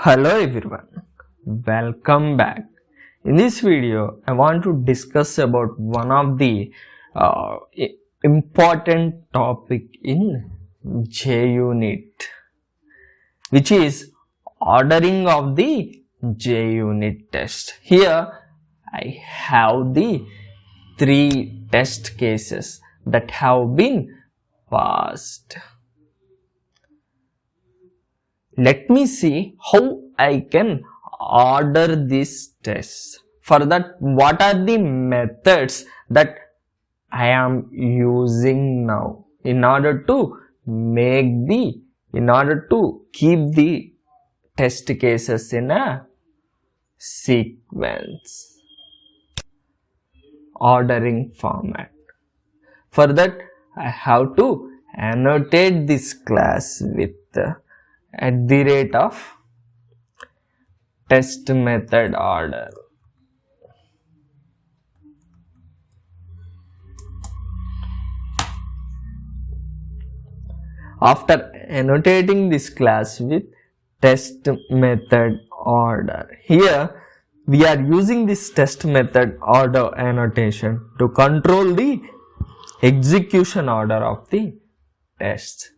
Hello everyone, welcome back. In this video, I want to discuss about one of the important topic in JUnit, which is ordering of the JUnit test. Here I have the 3 test cases that have been passed. Let me see how I can order these tests. For that, what are the methods that I am using now in order to keep the test cases in a sequence ordering format. For that, I have to annotate this class with @test method order. After annotating this class with test method order, here we are using this test method order annotation to control the execution order of the test.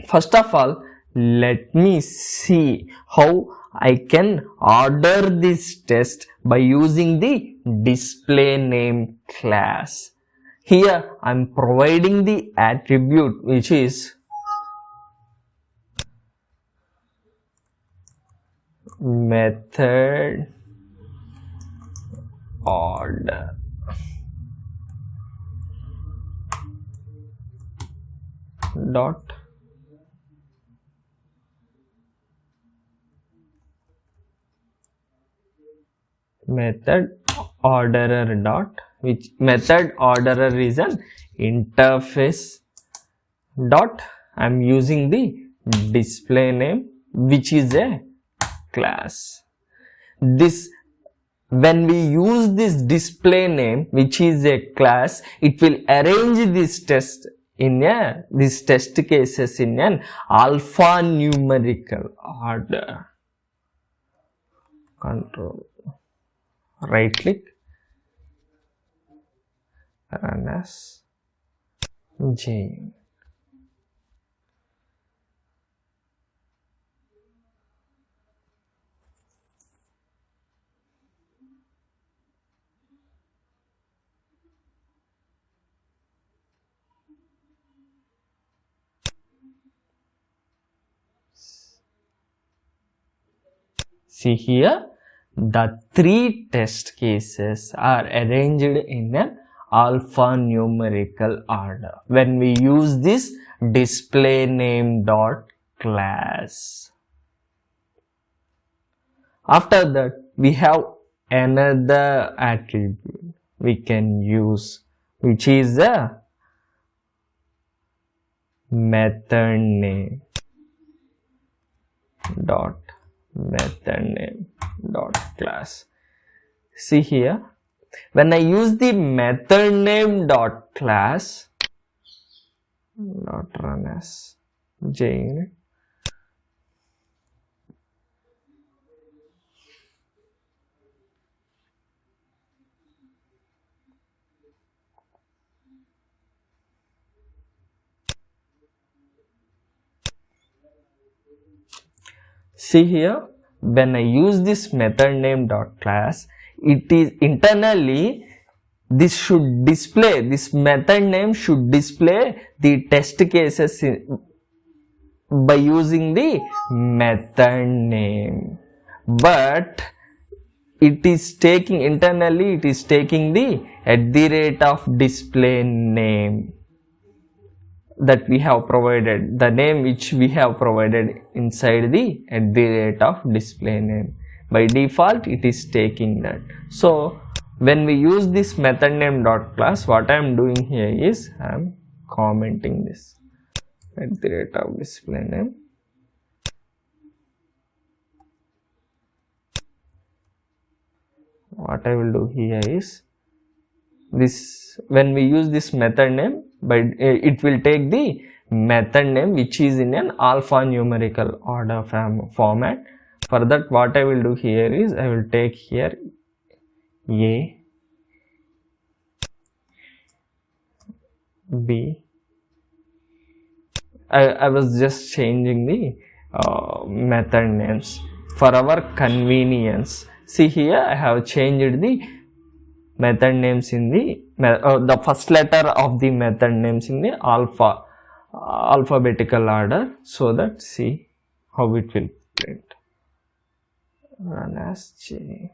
First of all, let me see how I can order this test by using the DisplayName class. Here I am providing the attribute which is method order. Dot method orderer dot, which method orderer is an interface dot. I am using the DisplayName, which is a class. When we use this DisplayName, which is a class, it will arrange this test cases in an alphanumerical order. Control, right click, run as JUnit. See here, the 3 test cases are arranged in an alphanumerical order when we use this DisplayName dot class. After that, we have another attribute we can use, which is a MethodName dot class. See here, when I use the MethodName dot class dot run as JUnit, see here, when I use this MethodName dot class, it is internally this method name should display the test cases by using the method name, but it is taking internally the @DisplayName that we have provided, the name which we have provided inside the @DisplayName. By default, it is taking that. So when we use this MethodName dot class, what I am doing here is I am commenting this @DisplayName. What I will do here is this, when we use this method name, but it will take the method name which is in an alphanumerical order format. For that, what I will do here is I will take here A, B. I was just changing the method names for our convenience. See here, I have changed the method names in the first letter of the method names in the alphabetical order, so that see how it will print. Run as J.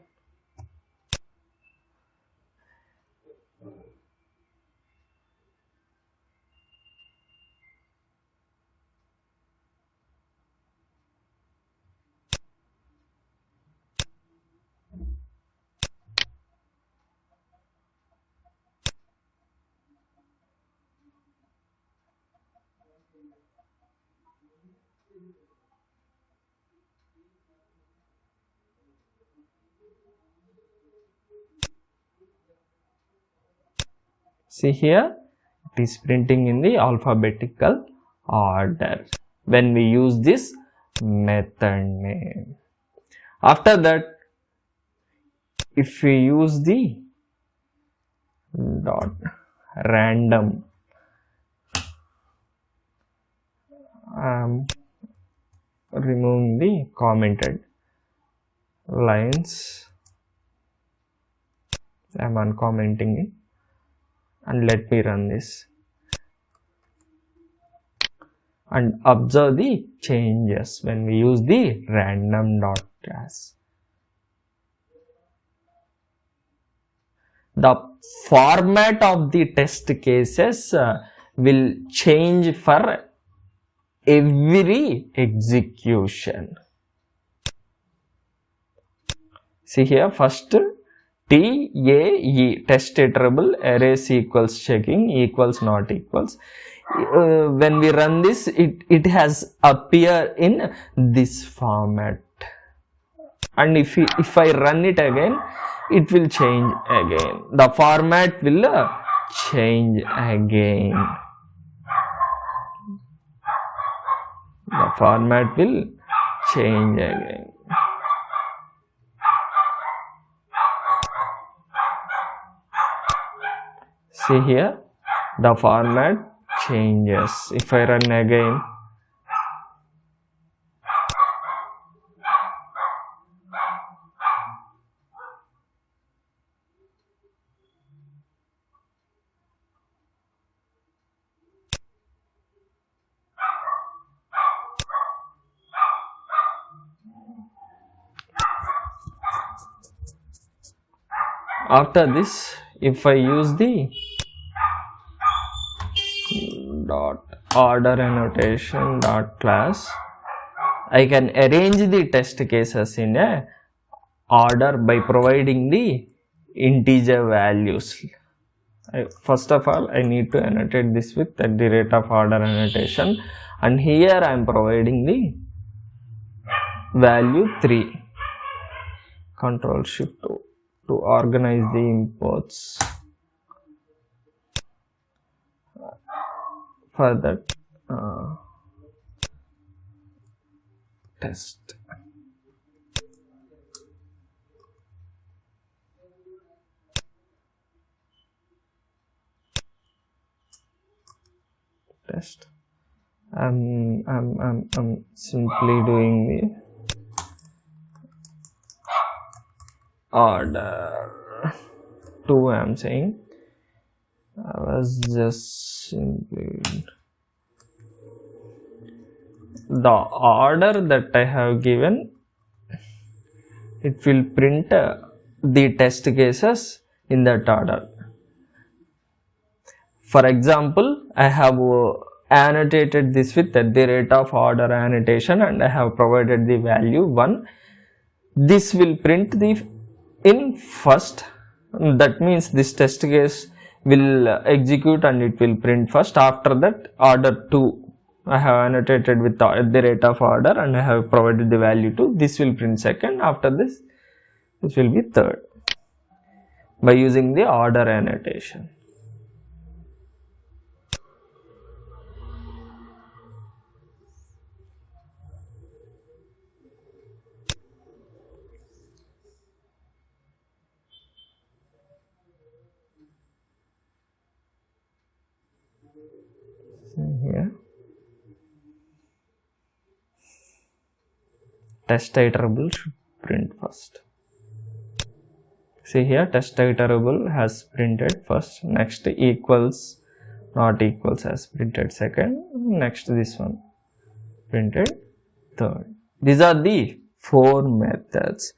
See here, it is printing in the alphabetical order when we use this method name. After that, if we use the dot random, removing the commented lines, I am uncommenting it, and let me run this and observe the changes when we use the random dot class. The format of the test cases will change for every execution. See here, first TAE, test iterable arrays equals checking equals not equals. When we run this, it has appear in this format, and if I run it again, it will change again. The format will change again. The format will change again. See here, the format changes. If I run again, after this, if I use the dot order annotation dot class, I can arrange the test cases in a order by providing the integer values. First of all, I need to annotate this with at the rate of order annotation, and here I am providing the value 3. Control Shift to organize the imports. For that, test. I'm simply doing the order 2. I'm saying I was just simply the order that I have given, it will print the test cases in that order. For example, I have annotated this with at the rate of order annotation, and I have provided the value 1. This will print the in first, that means this test case will execute and it will print first. After that, order 2 I have annotated with at the rate of order, and I have provided the value 2. This will print second. After this will be third by using the order annotation. Here test iterable should print first. See here, test iterable has printed first, next equals not equals has printed second, next this one printed third. These are the 4 methods.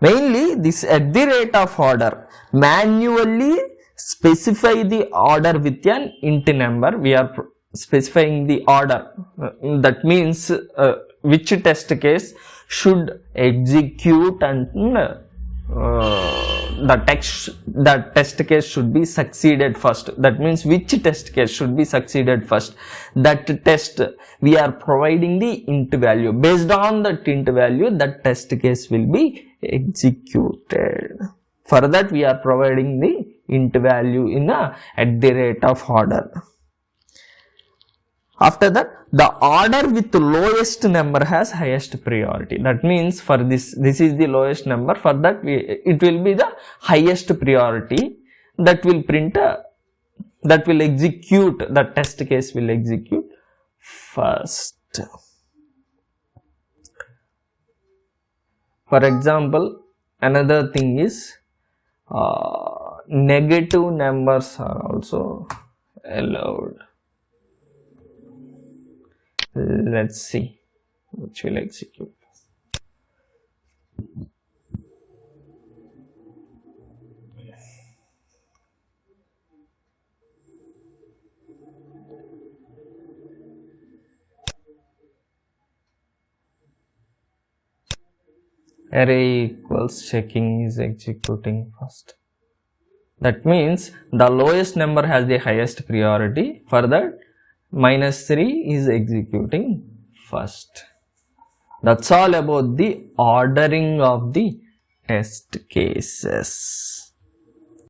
Mainly this at the rate of order, manually specify the order with an int number. We are specifying the order, that means which test case should execute, and the test case should be succeeded first. That means which test case should be succeeded first. That test we are providing the int value. Based on that int value, that test case will be executed. For that, we are providing the int value in a at the rate of order. After that, the order with the lowest number has highest priority. That means for this is the lowest number. For that, it will be the highest priority that will print that will execute, the test case will execute first. For example, another thing is negative numbers are also allowed. Let's see which will execute. Array equals checking is executing first. That means the lowest number has the highest priority. For that, -3 is executing first. That's all about the ordering of the test cases.